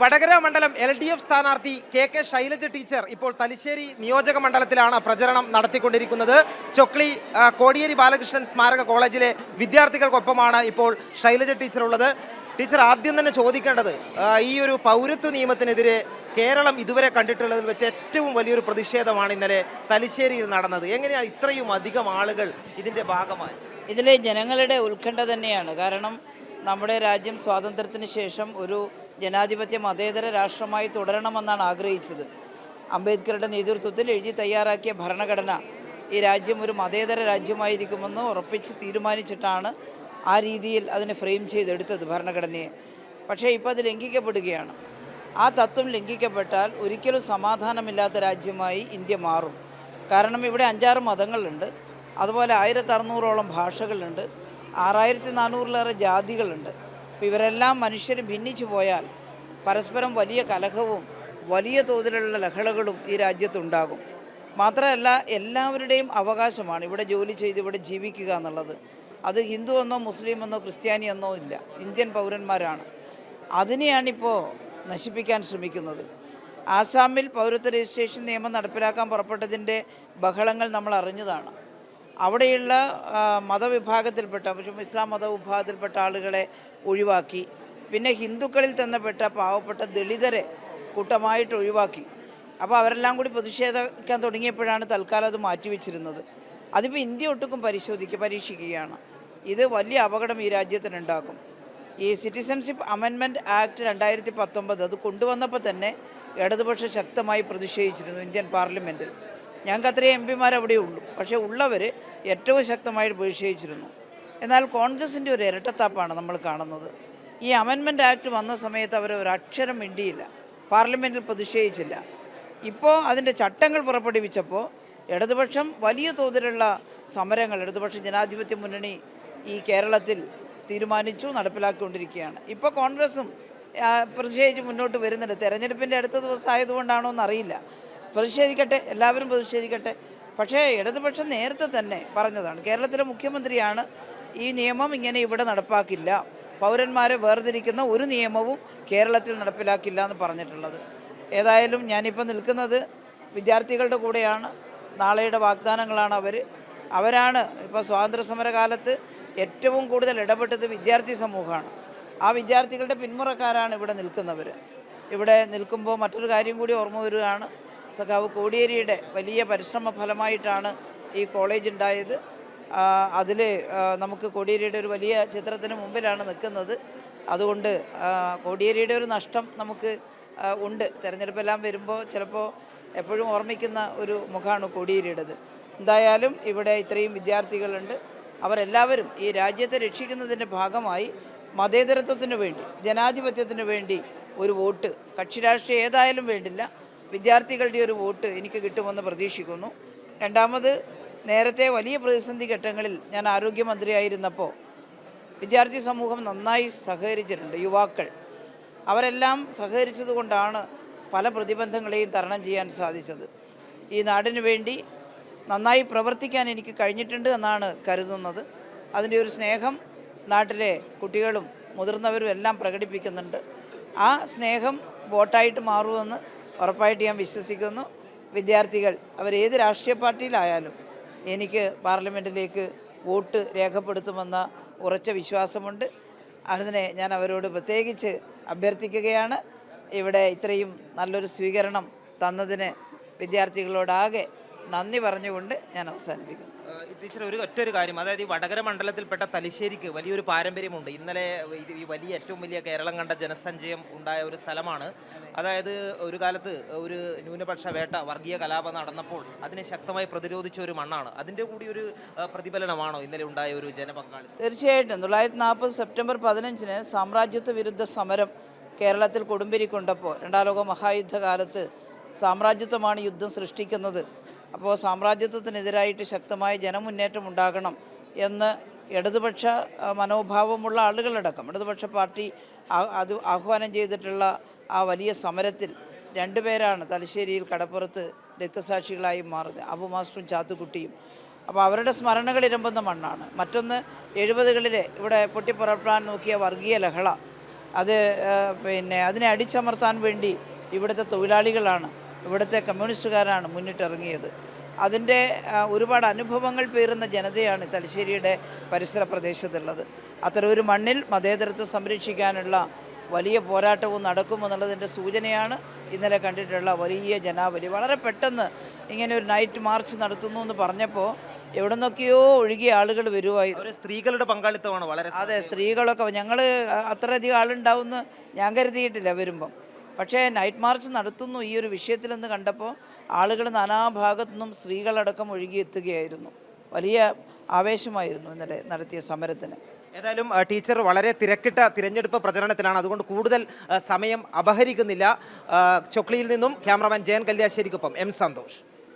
വടകര മണ്ഡലം LDF സ്ഥാനാർത്ഥി KK Shailaja teacher ഇപ്പോൾ തലശ്ശേരി നിയോജക മണ്ഡലത്തിലാണ് പ്രചരണം നടത്തിക്കൊണ്ടിരിക്കുന്നത്. ചൊക്ലി കോടിയേരി ബാലകൃഷ്ണൻ സ്മാരക കോളേജിലെ വിദ്യാർത്ഥികൾക്കൊപ്പമാണ് ഇപ്പോൾ ശൈലജ ടീച്ചർ ഉള്ളത്. ടീച്ചർ, ആദ്യം തന്നെ ചോദിക്കേണ്ടത്, ഈ ഒരു പൗരത്വ നിയമത്തിനെതിരെ കേരളം ഇതുവരെ കണ്ടിട്ടുള്ളതിൽ വെച്ച് ഏറ്റവും വലിയൊരു പ്രതിഷേധമാണ് ഇന്നലെ തലശ്ശേരിയിൽ നടന്നത്. എങ്ങനെയാണ് ഇത്രയും അധികം ആളുകൾ ഇതിൻ്റെ ഭാഗമായി? ഇതിലെ ജനങ്ങളുടെ ഉത്കണ്ഠ തന്നെയാണ്. കാരണം നമ്മുടെ രാജ്യം സ്വാതന്ത്ര്യത്തിന് ശേഷം ഒരു ജനാധിപത്യ മതേതര രാഷ്ട്രമായി തുടരണമെന്നാണ് ആഗ്രഹിച്ചത്. അംബേദ്കറുടെ നേതൃത്വത്തിൽ എഴുതി തയ്യാറാക്കിയ ഭരണഘടന ഈ രാജ്യം ഒരു മതേതര രാജ്യമായിരിക്കുമെന്ന് ഉറപ്പിച്ച് തീരുമാനിച്ചിട്ടാണ് ആ രീതിയിൽ അതിനെ ഫ്രെയിം ചെയ്തെടുത്തത് ഭരണഘടനയെ. പക്ഷേ ഇപ്പോൾ അത് ലംഘിക്കപ്പെടുകയാണ്. ആ തത്വം ലംഘിക്കപ്പെട്ടാൽ ഒരിക്കലും സമാധാനമില്ലാത്ത രാജ്യമായി ഇന്ത്യ മാറും. കാരണം ഇവിടെ 5-6 മതങ്ങളുണ്ട്, അതുപോലെ 1600ഓളം ഭാഷകളുണ്ട്, 6400-ലേറെ ജാതികളുണ്ട്. അപ്പോൾ ഇവരെല്ലാം മനുഷ്യർ ഭിന്നിച്ചു പോയാൽ പരസ്പരം വലിയ കലഹവും വലിയ തോതിലുള്ള ലഹളകളും ഈ രാജ്യത്തുണ്ടാകും. മാത്രമല്ല, എല്ലാവരുടെയും അവകാശമാണ് ഇവിടെ ജോലി ചെയ്ത് ഇവിടെ ജീവിക്കുക എന്നുള്ളത്. അത് ഹിന്ദു എന്നോ മുസ്ലിം എന്നോ ക്രിസ്ത്യാനി എന്നോ ഇല്ല, ഇന്ത്യൻ പൗരന്മാരാണ്. അതിനെയാണിപ്പോൾ നശിപ്പിക്കാൻ ശ്രമിക്കുന്നത്. ആസാമിൽ പൗരത്വ രജിസ്ട്രേഷൻ നിയമം നടപ്പിലാക്കാൻ പുറപ്പെട്ടതിൻ്റെ ബഹളങ്ങൾ നമ്മൾ അറിഞ്ഞതാണ്. അവിടെയുള്ള മതവിഭാഗത്തിൽപ്പെട്ട, പക്ഷേ ഇസ്ലാം മതവിഭാഗത്തിൽപ്പെട്ട ആളുകളെ ഒഴിവാക്കി. പിന്നെ ഹിന്ദുക്കളിൽ തന്നെ പെട്ട പാവപ്പെട്ട ദളിതരെ കൂട്ടമായിട്ട് ഒഴിവാക്കി. അപ്പോൾ അവരെല്ലാം കൂടി പ്രതിഷേധിക്കാൻ തുടങ്ങിയപ്പോഴാണ് തൽക്കാലം അത് മാറ്റിവെച്ചിരുന്നത്. അതിപ്പോൾ ഇന്ത്യ ഒട്ടുക്കും പരീക്ഷിക്കുകയാണ്. ഇത് വലിയ അപകടം ഈ രാജ്യത്തിനുണ്ടാക്കും. ഈ സിറ്റിസൺഷിപ്പ് അമെൻമെൻറ്റ് ആക്ട് 2019 അത് കൊണ്ടുവന്നപ്പോൾ തന്നെ ഇടതുപക്ഷം ശക്തമായി പ്രതിഷേധിച്ചിരുന്നു ഇന്ത്യൻ പാർലമെൻറ്റിൽ. ഞങ്ങൾക്ക് അത്രയും MP-മാർ അവിടെ ഉള്ളൂ, പക്ഷേ ഉള്ളവർ ഏറ്റവും ശക്തമായിട്ട് പ്രതിഷേധിച്ചിരുന്നു. എന്നാൽ കോൺഗ്രസിൻ്റെ ഒരു ഇരട്ടത്താപ്പാണ് നമ്മൾ കാണുന്നത്. ഈ അമെൻമെൻറ്റ് ആക്ട് വന്ന സമയത്ത് അവർ ഒരു അക്ഷരം മിണ്ടിയില്ല, പാർലമെൻറ്റിൽ പ്രതിഷേധിച്ചില്ല. ഇപ്പോൾ അതിൻ്റെ ചട്ടങ്ങൾ പുറപ്പെടുവിച്ചപ്പോൾ ഇടതുപക്ഷം വലിയ തോതിലുള്ള സമരങ്ങൾ ഇടതുപക്ഷ ജനാധിപത്യ മുന്നണി ഈ കേരളത്തിൽ തീരുമാനിച്ചു നടപ്പിലാക്കിക്കൊണ്ടിരിക്കുകയാണ്. ഇപ്പോൾ കോൺഗ്രസും പ്രതിഷേധിച്ച് മുന്നോട്ട് വരുന്നുണ്ട്. തെരഞ്ഞെടുപ്പിൻ്റെ അടുത്ത ദിവസം ആയതുകൊണ്ടാണോ എന്നറിയില്ല. പ്രതിഷേധിക്കട്ടെ, എല്ലാവരും പ്രതിഷേധിക്കട്ടെ. പക്ഷേ ഇടതുപക്ഷം നേരത്തെ തന്നെ പറഞ്ഞതാണ്, കേരളത്തിലെ മുഖ്യമന്ത്രിയാണ് ഈ നിയമം ഇങ്ങനെ ഇവിടെ നടപ്പാക്കില്ല, പൗരന്മാരെ വേർതിരിക്കുന്ന ഒരു നിയമവും കേരളത്തിൽ നടപ്പിലാക്കില്ല എന്ന് പറഞ്ഞിട്ടുള്ളത്. ഏതായാലും ഞാനിപ്പോൾ നിൽക്കുന്നത് വിദ്യാർത്ഥികളുടെ കൂടെയാണ്. നാളെയുടെ വാഗ്ദാനങ്ങളാണ് അവരാണ്. ഇപ്പോൾ സ്വാതന്ത്ര്യ സമരകാലത്ത് ഏറ്റവും കൂടുതൽ ഇടപെട്ടത് വിദ്യാർത്ഥി സമൂഹമാണ്. ആ വിദ്യാർത്ഥികളുടെ പിന്മുറക്കാരാണ് ഇവിടെ നിൽക്കുന്നവർ. ഇവിടെ നിൽക്കുമ്പോൾ മറ്റൊരു കാര്യം കൂടി ഓർമ്മ വരികയാണ്. സഖാവ് കോടിയേരിയുടെ വലിയ പരിശ്രമ ഫലമായിട്ടാണ് ഈ കോളേജ് ഉണ്ടായത്. അതിൽ നമുക്ക് കോടിയേരിയുടെ ഒരു വലിയ ചിത്രത്തിന് മുമ്പിലാണ് നിൽക്കുന്നത്. അതുകൊണ്ട് കോടിയേരിയുടെ ഒരു നഷ്ടം നമുക്ക് ഉണ്ട്. തെരഞ്ഞെടുപ്പെല്ലാം വരുമ്പോൾ ചിലപ്പോൾ എപ്പോഴും ഓർമ്മിക്കുന്ന ഒരു മുഖമാണ് കോടിയേരിയുടേത്. എന്തായാലും ഇവിടെ ഇത്രയും വിദ്യാർത്ഥികളുണ്ട്. അവരെല്ലാവരും ഈ രാജ്യത്തെ രക്ഷിക്കുന്നതിൻ്റെ ഭാഗമായി മതേതരത്വത്തിന് വേണ്ടി, ജനാധിപത്യത്തിന് വേണ്ടി ഒരു വോട്ട്, കക്ഷി രാഷ്ട്രീയം ഏതായാലും വേണ്ടില്ല, വിദ്യാർത്ഥികളുടെ ഒരു വോട്ട് എനിക്ക് കിട്ടുമെന്ന് പ്രതീക്ഷിക്കുന്നു. രണ്ടാമത്, നേരത്തെ വലിയ പ്രതിസന്ധി ഘട്ടങ്ങളിൽ ഞാൻ ആരോഗ്യമന്ത്രിയായിരുന്നപ്പോൾ വിദ്യാർത്ഥി സമൂഹം നന്നായി സഹകരിച്ചിട്ടുണ്ട്. യുവാക്കൾ അവരെല്ലാം സഹകരിച്ചതുകൊണ്ടാണ് പല പ്രതിബന്ധങ്ങളെയും തരണം ചെയ്യാൻ സാധിച്ചത്. ഈ നാടിനു വേണ്ടി നന്നായി പ്രവർത്തിക്കാൻ എനിക്ക് കഴിഞ്ഞിട്ടുണ്ട് എന്നാണ് കരുതുന്നത്. അതിൻ്റെ ഒരു സ്നേഹം നാട്ടിലെ കുട്ടികളും മുതിർന്നവരും എല്ലാം പ്രകടിപ്പിക്കുന്നുണ്ട്. ആ സ്നേഹം വോട്ടായിട്ട് മാറുമെന്ന് ഉറപ്പായിട്ട് ഞാൻ വിശ്വസിക്കുന്നു. വിദ്യാർത്ഥികൾ അവരേത് രാഷ്ട്രീയ പാർട്ടിയിലായാലും എനിക്ക് പാർലമെൻറ്റിലേക്ക് വോട്ട് രേഖപ്പെടുത്തുമെന്ന ഉറച്ച വിശ്വാസമുണ്ട്. അതിനെ ഞാൻ അവരോട് പ്രത്യേകിച്ച് അഭ്യർത്ഥിക്കുകയാണ്. ഇവിടെ ഇത്രയും നല്ലൊരു സ്വീകരണം തന്നതിന് വിദ്യാർത്ഥികളോടാകെ നന്ദി പറഞ്ഞുകൊണ്ട് ഞാൻ അവസാനിപ്പിക്കുന്നു. ടീച്ചർ, ഒറ്റൊരു കാര്യം, അതായത് ഈ വടകര മണ്ഡലത്തിൽപ്പെട്ട തലശ്ശേരിക്ക് വലിയൊരു പാരമ്പര്യമുണ്ട്. ഇന്നലെ ഈ ഏറ്റവും വലിയ കേരളം കണ്ട ജനസഞ്ചയം ഉണ്ടായ ഒരു സ്ഥലമാണ്. അതായത് ഒരു കാലത്ത് ഒരു ന്യൂനപക്ഷ വേട്ട, വർഗീയ കലാപം നടന്നപ്പോൾ അതിനെ ശക്തമായി പ്രതിരോധിച്ച ഒരു മണ്ണാണ്. അതിൻ്റെ കൂടി ഒരു പ്രതിഫലനമാണോ ഇന്നലെ ഉണ്ടായ ഒരു ജനപങ്കാളിത്തം? തീർച്ചയായിട്ടും. 1940 സെപ്റ്റംബർ 15 സാമ്രാജ്യത്വ വിരുദ്ധ സമരം കേരളത്തിൽ കൊടുമ്പിരി കൊണ്ടപ്പോൾ, രണ്ടാം ലോക മഹായുദ്ധകാലത്ത് സാമ്രാജ്യത്വമാണ് യുദ്ധം സൃഷ്ടിക്കുന്നത്. അപ്പോൾ സാമ്രാജ്യത്വത്തിനെതിരായിട്ട് ശക്തമായ ജനമുന്നേറ്റം ഉണ്ടാകണം എന്ന് ഇടതുപക്ഷ മനോഭാവമുള്ള ആളുകളടക്കം ഇടതുപക്ഷ പാർട്ടി അത് ആഹ്വാനം ചെയ്തിട്ടുള്ള ആ വലിയ സമരത്തിൽ 2 പേരാണ് തലശ്ശേരിയിൽ കടപ്പുറത്ത് രക്തസാക്ഷികളായി മാറുന്നത്, അബു മാസ്റ്ററും ചാത്തുക്കുട്ടിയും. അപ്പോൾ അവരുടെ സ്മരണകൾ ഇരമ്പുന്ന മണ്ണാണ്. മറ്റൊന്ന് 70കളിലെ ഇവിടെ പൊട്ടിപ്പുറപ്പെടാൻ നോക്കിയ വർഗീയ ലഹള, അത് പിന്നെ അതിനെ അടിച്ചമർത്താൻ വേണ്ടി ഇവിടുത്തെ തൊഴിലാളികളാണ്, ഇവിടുത്തെ കമ്മ്യൂണിസ്റ്റുകാരാണ് മുന്നിട്ടിറങ്ങിയത്. അതിൻ്റെ ഒരുപാട് അനുഭവങ്ങൾ പേറുന്ന ജനതയാണ് തലശ്ശേരിയുടെ പരിസര പ്രദേശത്തുള്ളത്. അത്തരം ഒരു മണ്ണിൽ മതേതരത്വം സംരക്ഷിക്കാനുള്ള വലിയ പോരാട്ടവും നടക്കുമെന്നുള്ളതിൻ്റെ സൂചനയാണ് ഇന്നലെ കണ്ടിട്ടുള്ള വലിയ ജനാവലി. വളരെ പെട്ടെന്ന് ഇങ്ങനെ ഒരു നൈറ്റ് മാർച്ച് നടത്തുന്നു എന്ന് പറഞ്ഞപ്പോൾ എവിടെ നിന്നൊക്കെയോ ഒഴുകിയ ആളുകൾ വരുമായിരുന്നു. സ്ത്രീകളുടെ പങ്കാളിത്തമാണ് വളരെ. അതെ, സ്ത്രീകളൊക്കെ ഞങ്ങൾ അത്രയധികം ആളുണ്ടാവുമെന്ന് ഞാൻ കരുതിയിട്ടില്ല വരുമ്പം. പക്ഷേ നൈറ്റ് മാർച്ച് നടത്തുന്നു ഈ ഒരു വിഷയത്തിലെന്ന് കണ്ടപ്പോൾ ആളുകൾ നാനാഭാഗത്തു നിന്നും സ്ത്രീകളടക്കം ഒഴുകിയെത്തുകയായിരുന്നു. വലിയ ആവേശമായിരുന്നു ഇന്നലെ നടത്തിയ സമരത്തിന്. ഏതായാലും ടീച്ചർ വളരെ തിരക്കിട്ട തിരഞ്ഞെടുപ്പ് പ്രചരണത്തിലാണ്, അതുകൊണ്ട് കൂടുതൽ സമയം അപഹരിക്കുന്നില്ല. ചൊക്ലിയിൽ നിന്നും ക്യാമറമാൻ ജയൻ കല്യാശ്ശേരിക്കൊപ്പം എം സന്തോഷ്.